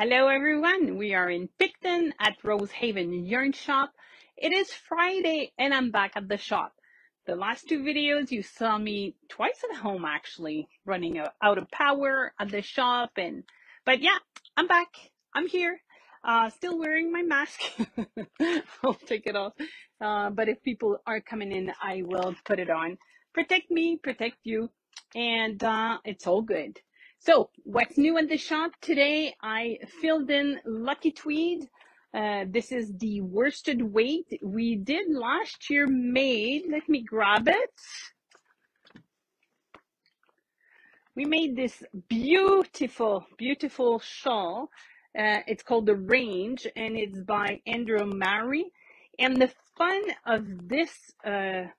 Hello everyone, we are in Picton at Rosehaven Yarn Shop. It is Friday and I'm back at the shop. The last two videos you saw me twice at home actually, running out of power at the shop. But yeah, I'm back, I'm here, still wearing my mask. I'll take it off, but if people are coming in I will put it on. Protect me, protect you, and it's all good. So, what's new at the shop today? I filled in Lucky Tweed. This is the worsted weight we did last year made. Let me grab it. We made this beautiful, beautiful shawl. It's called The Range and it's by Andrew Mary. And the fun of this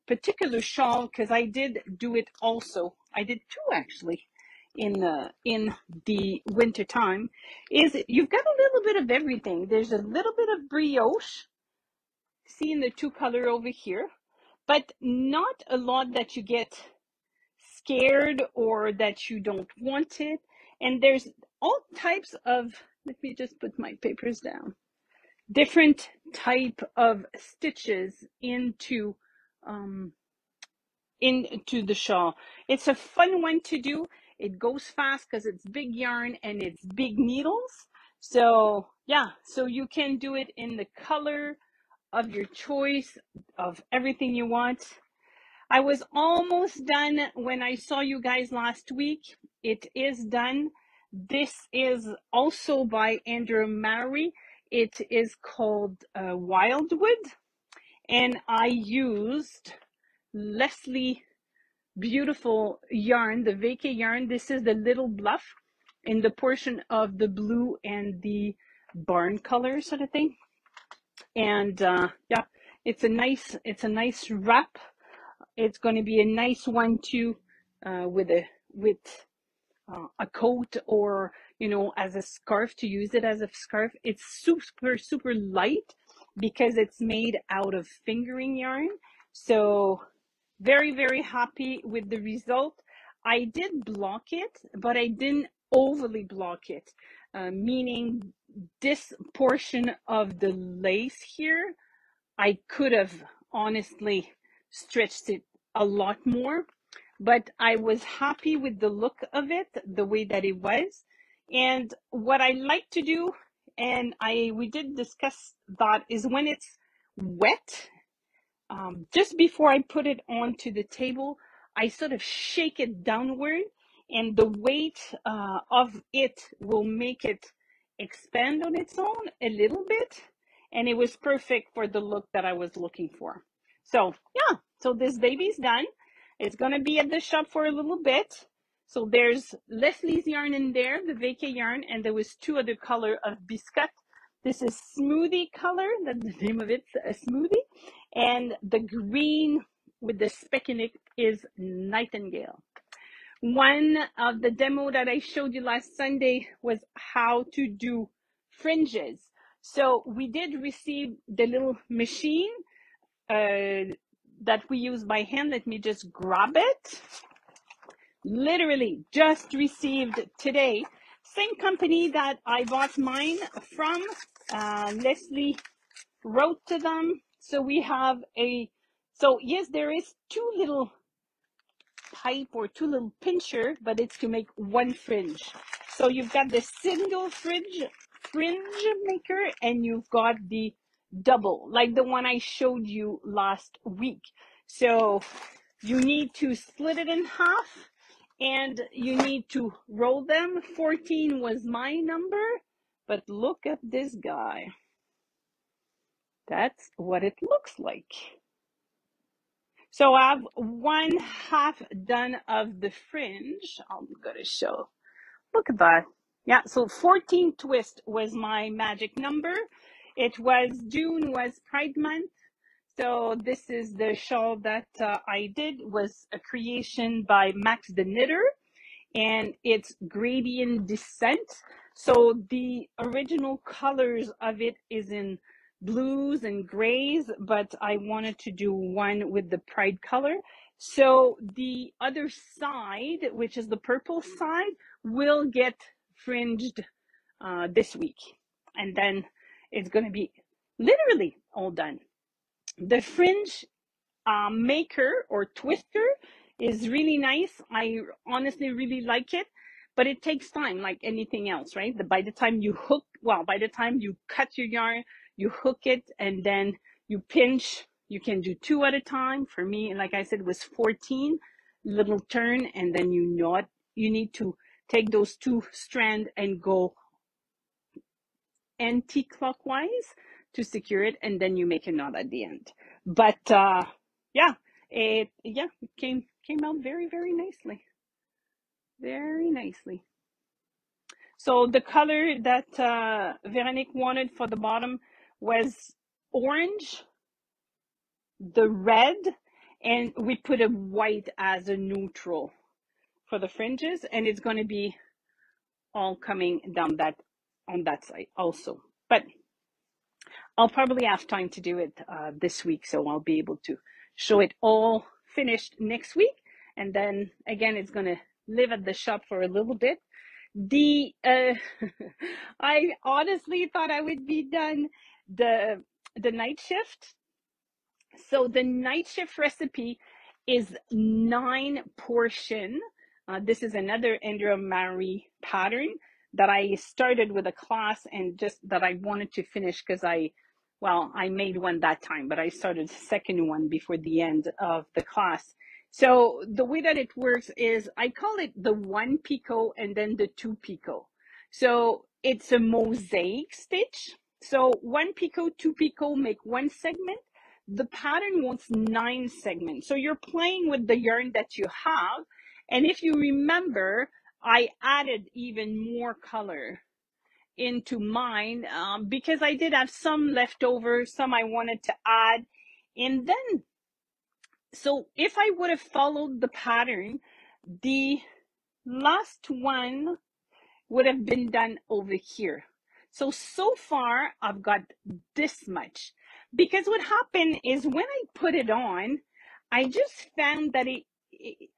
particular shawl, because I did do it also, I did two actually in the winter time, is you've got a little bit of everything. There's a little bit of brioche, see in the two color over here, but not a lot that you get scared or that you don't want it. And there's all types of, let me just put my papers down, different type of stitches into the shawl. It's a fun one to do. It goes fast because it's big yarn and it's big needles. So yeah, so you can do it in the color of your choice of everything you want. I was almost done when I saw you guys last week. It is done. This is also by Andrew Mary. It is called Wildwood. And I used Leslie beautiful yarn, the vacay yarn. This is the Little Bluff in the portion of the blue and the barn color sort of thing. And yeah, it's a nice wrap. It's going to be a nice one too, with a coat, or as a scarf, to use it as a scarf. It's super light because it's made out of fingering yarn. So very happy with the result. I did block it, but I didn't overly block it, meaning this portion of the lace here, I could have honestly stretched it a lot more, but I was happy with the look of it, the way that it was. And what I like to do, and we did discuss that, is when it's wet, just before I put it onto the table, I sort of shake it downward, and the weight of it will make it expand on its own a little bit. And it was perfect for the look that I was looking for. So yeah, so this baby's done. It's gonna be at the shop for a little bit. So there's Leslie's yarn in there, the vacay yarn, and there was two other color of biscuit. This is smoothie color, that's the name of it, a smoothie. And the green with the speck in it is Nightingale. One of the demo that I showed you last Sunday was how to do fringes. So we did receive the little machine that we use by hand. Let me just grab it. Literally just received today. Same company that I bought mine from. Leslie wrote to them. So we have so yes, there is two little pipe or two little pincher, but it's to make one fringe. So you've got the single fringe maker, and you've got the double, like the one I showed you last week. So you need to split it in half, and you need to roll them. 14 was my number, but look at this guy. That's what it looks like. So I have one half done of the fringe. I'm going to show. Look at that. Yeah, so 14 twist was my magic number. June was Pride Month. So this is the shawl that I did, was a creation by Max the Knitter, and it's Gradient Descent. So the original colors of it is in blues and grays, but I wanted to do one with the pride color. So the other side, which is the purple side, will get fringed this week. And then it's going to be literally all done. The fringe maker or twister is really nice. I honestly really like it, but it takes time like anything else, right? By the time you by the time you cut your yarn, you hook it and then you pinch. You can do 2 at a time. For me, like I said, it was 14 little turn, and then you knot. You need to take those 2 strands and go anti-clockwise to secure it, and then you make a knot at the end. But yeah, it came out very, very nicely. Very nicely. So the color that Veronique wanted for the bottom was orange, the red, and we put a white as a neutral for the fringes, and it's going to be all coming down that on that side also. But I'll probably have time to do it this week, so I'll be able to show it all finished next week. And then again, it's going to live at the shop for a little bit. I honestly thought I would be done the night shift. So the night shift recipe is 9 portion. This is another Indra Marie pattern that I started with a class and just that I wanted to finish because I made one that time, but I started the second one before the end of the class. So the way that it works is I call it the 1 picot and then the 2 picot. So it's a mosaic stitch. So 1 picot, 2 picot make 1 segment. The pattern wants 9 segments. So you're playing with the yarn that you have. And if you remember, I added even more color into mine because I did have some leftover, some I wanted to add. And then, so if I would have followed the pattern, the last one would have been done over here. So far I've got this much, because what happened is when I put it on, I just found that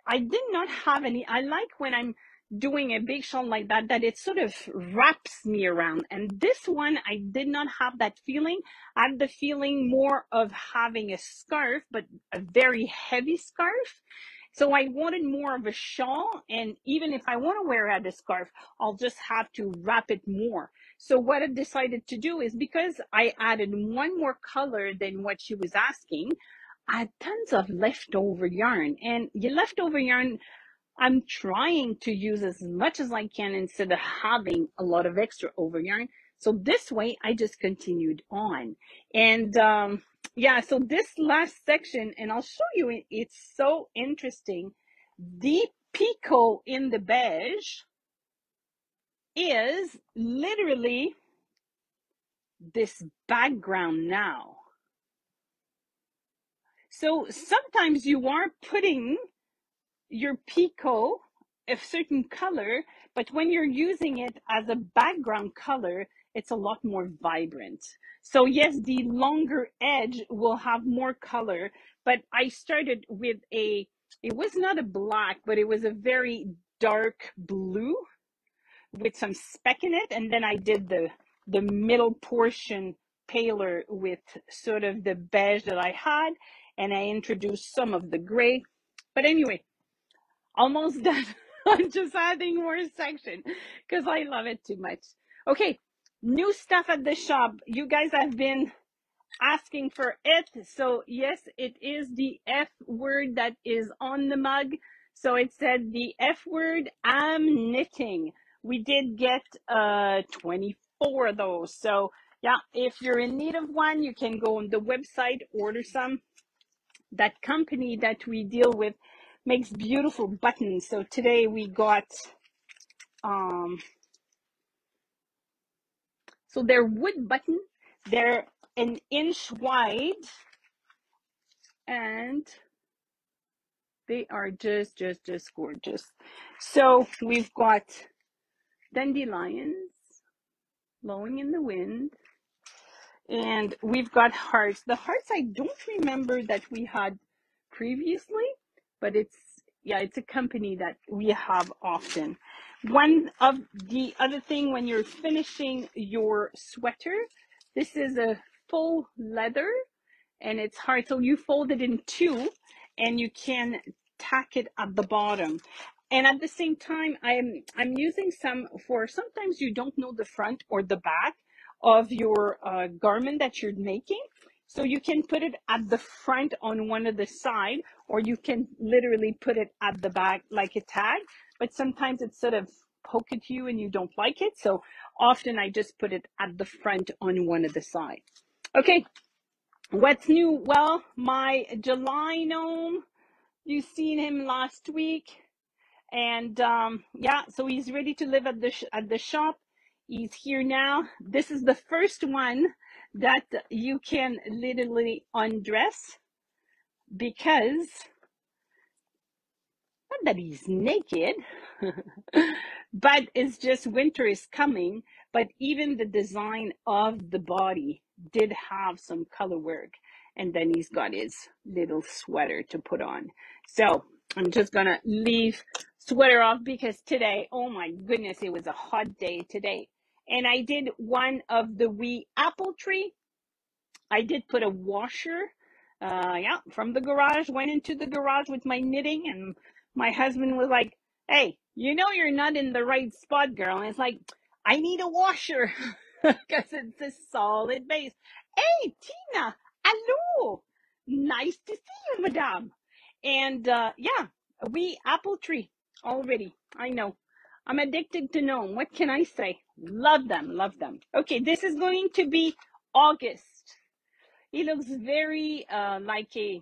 I did not have any. I like when I'm doing a big shawl like that it sort of wraps me around. And this one, I did not have that feeling. I had the feeling more of having a scarf, but a very heavy scarf. So I wanted more of a shawl, and even if I want to wear it as a scarf, I'll just have to wrap it more. So what I decided to do is, because I added one more color than what she was asking, I had tons of leftover yarn. And your leftover yarn, I'm trying to use as much as I can instead of having a lot of extra over yarn. So this way, I just continued on. And yeah, so this last section, and I'll show you it, it's so interesting. The picot in the beige is literally this background now. So sometimes you are putting your picot a certain color, but when you're using it as a background color, it's a lot more vibrant. So yes, the longer edge will have more color, but I started with it was not a black, but it was a very dark blue with some speck in it. And then I did the middle portion paler with sort of the beige that I had, and I introduced some of the gray. But anyway, almost done. I'm just adding more section because I love it too much. Okay, new stuff at the shop. You guys have been asking for it. So yes, it is the F word that is on the mug. So it said the F word, I'm knitting. We did get 24 of those. So yeah, if you're in need of one, you can go on the website, order some. That company that we deal with makes beautiful buttons. So today we got, so they're wood buttons. They're an inch wide, and they are just gorgeous. So we've got dandelions blowing in the wind, and we've got hearts. The hearts I don't remember that we had previously, but it's a company that we have often. One of the other thing when you're finishing your sweater, this is a full leather and it's hard. So you fold it in two and you can tack it at the bottom. And at the same time, I'm using some for sometimes you don't know the front or the back of your garment that you're making. So you can put it at the front on one of the side, or you can literally put it at the back like a tag. But sometimes it's sort of poke at you and you don't like it. So often I just put it at the front on one of the side. Okay, what's new? Well, my July gnome, you seen him last week. And yeah, so he's ready to live at the shop. He's here now. This is the first one that you can literally undress because not that he's naked, but it's just winter is coming. But even the design of the body did have some color work. And then he's got his little sweater to put on. So I'm just going to leave sweater off because today, oh my goodness, it was a hot day today. And I did one of the wee apple tree. I did put a washer, yeah, from the garage, went into the garage with my knitting, and my husband was like, hey, you know you're not in the right spot, girl. And it's like, I need a washer because it's a solid base. Hey, Tina, hello. Nice to see you, madame. And yeah, a wee apple tree already. I know. I'm addicted to gnome. What can I say? Love them, love them. Okay, this is going to be August. He looks very like a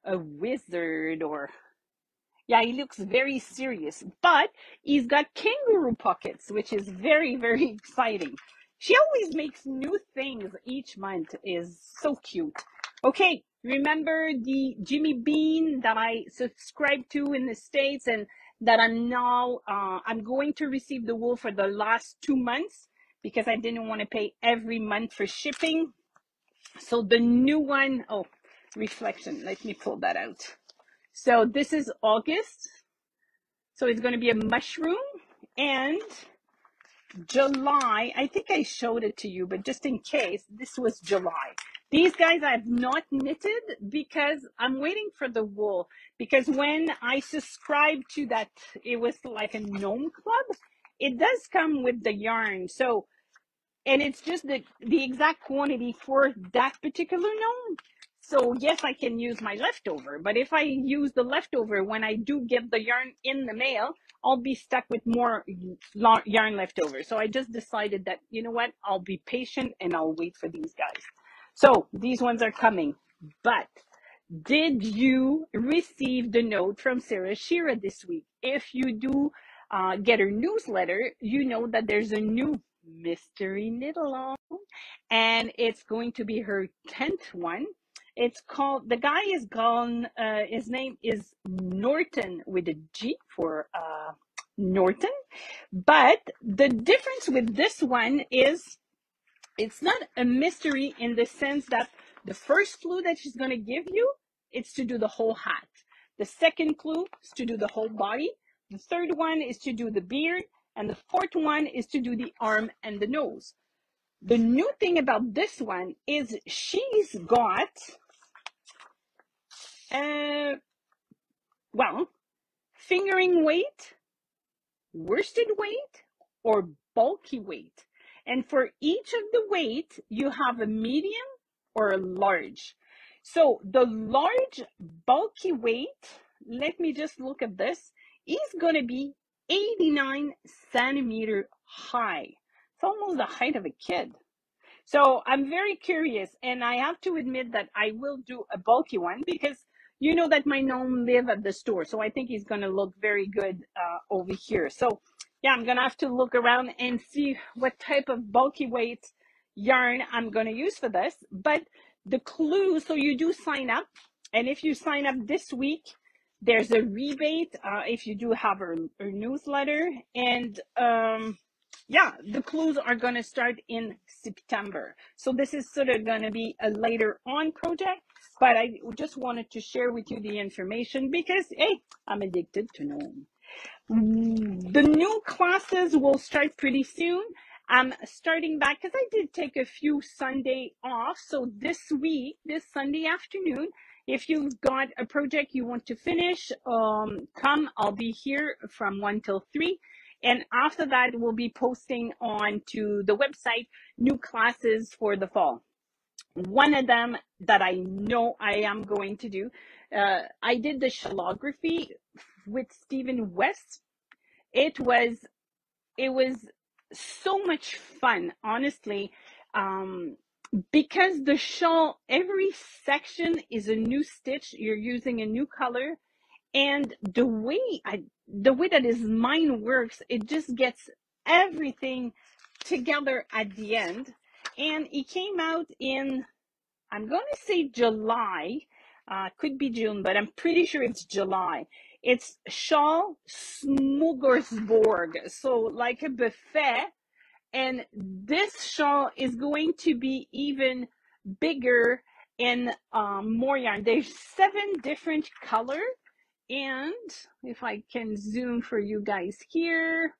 wizard, or yeah, he looks very serious, but he's got kangaroo pockets, which is very, very exciting. She always makes new things each month. Is so cute. Okay, remember the Jimmy Bean that I subscribed to in the States, and that I'm now I'm going to receive the wool for the last 2 months because I didn't want to pay every month for shipping. So the new one, oh, reflection. Let me pull that out. So this is August. So it's going to be a mushroom. And July, I think I showed it to you, but just in case, this was July. These guys I have not knitted because I'm waiting for the wool. Because when I subscribed to that, it was like a gnome club. It does come with the yarn. So and it's just the exact quantity for that particular gnome. So yes, I can use my leftover, but if I use the leftover when I do get the yarn in the mail, I'll be stuck with more yarn leftover. So I just decided that, you know what, I'll be patient and I'll wait for these guys. So these ones are coming. But did you receive the note from Sarah Shira this week? If you do get her newsletter, you know that there's a new mystery knit along, and it's going to be her 10th one. It's called, the guy is gone, his name is Norton with a G for Norton. But the difference with this one is it's not a mystery in the sense that the first clue that she's going to give you, it's to do the whole hat. The second clue is to do the whole body. The third one is to do the beard. And the fourth one is to do the arm and the nose. The new thing about this one is she's got, well, fingering weight, worsted weight, or bulky weight. And for each of the weight, you have a medium or a large. So the large bulky weight, let me just look at this, is going to be 89 centimeter high. It's almost the height of a kid. So I'm very curious, and I have to admit that I will do a bulky one because you know that my gnome live at the store. So I think he's going to look very good over here. So yeah, I'm going to have to look around and see what type of bulky weight yarn I'm going to use for this. But the clue, so you do sign up. And if you sign up this week, there's a rebate if you do have her newsletter. And yeah, the clues are going to start in September. So this is sort of going to be a later on project, but I just wanted to share with you the information because, hey, I'm addicted to gnome. The new classes will start pretty soon. I'm starting back because I did take a few Sunday off. So this week, this Sunday afternoon, if you've got a project you want to finish, come. I'll be here from 1 till 3. And after that, we'll be posting on to the website new classes for the fall. One of them that I know I am going to do, I did the shellography with Stephen West. It was so much fun, honestly, because the shawl, every section is a new stitch. You're using a new color, and the way that his mind works, it just gets everything together at the end. And it came out in, I'm going to say July, could be June, but I'm pretty sure it's July. It's shawl smorgasbord, so like a buffet. And this shawl is going to be even bigger and more yarn. There's 7 different colors. And if I can zoom for you guys here,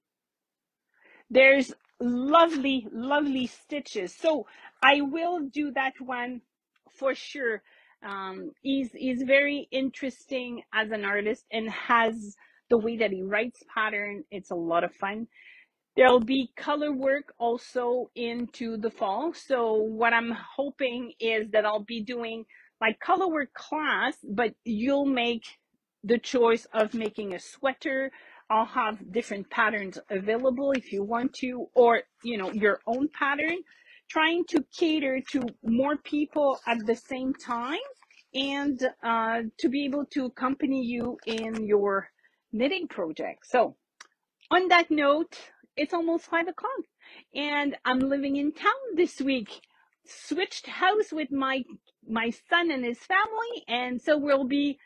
there's lovely, lovely stitches. So I will do that one for sure. He's very interesting as an artist and has the way that he writes pattern. It's a lot of fun. There'll be color work also into the fall. So what I'm hoping is that I'll be doing like color work class, but you'll make the choice of making a sweater. I'll have different patterns available if you want to, or, you know, your own pattern, trying to cater to more people at the same time and to be able to accompany you in your knitting project. So on that note, it's almost 5 o'clock and I'm living in town this week. Switched house with my son and his family, and so we'll be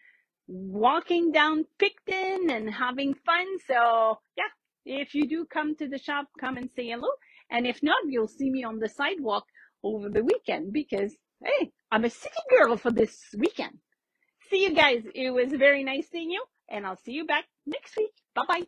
walking down Picton and having fun. So yeah, if you do come to the shop, come and say hello. And if not, you'll see me on the sidewalk over the weekend because, hey, I'm a city girl for this weekend. See you guys. It was very nice seeing you, and I'll see you back next week. Bye-bye.